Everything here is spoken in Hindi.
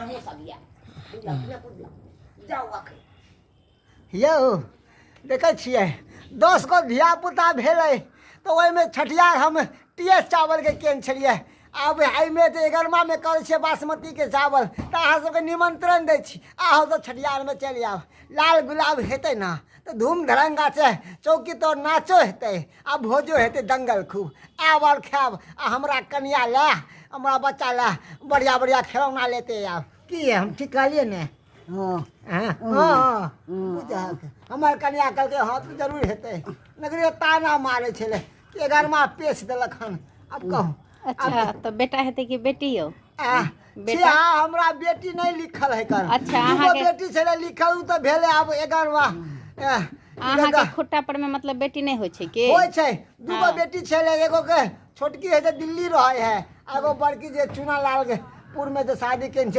अनहो सबिया जाओ आके यौ देखै छियै 10 गो धिया पुता भेलै तऽ ओहिमे छठियार हम टीएस चावलके केने छलियै आब एहिमे तऽ 11वामे करै छियै बासमतीके चावल तऽ अहाँ सबके निमंत्रण दै छी अहूँ सब छठियारमे चलि आउ लाल गुलाब हेतै ने तऽ धूम धड़ंगा से चौकी तर नाचो हेतै आ भोजो हेतै दंगल खूब आब और खायब आ हमरा कनिया ला हमरा बच्चा ला बढ़िया बढ़िया खिलौना लेते आब की हम ठीक कहलियै ने हां हाँ हमार कन्या कहलकै हाँ तो जरूर हेतै नगरी ताना मारे छलै 11वां पेश देलक हन अब कहूँ अच्छा तो बेटा हेतै कि बेटी हो बेटा हमरा बेटी नहीं लिखल है कर अच्छा, दूगो अहाँके- बेटी छलै लिखल उ तऽ भेलै आब 11वां अहाँ के खुट्टा पर में मतलब बेटी नहीं होय छै के होय छै दूगो हाँ। बेटी छलै एगो के छोटकी है जे दिल्ली रहै है एगो बड़की जे चुना लाल पुर में जे शादी केने छै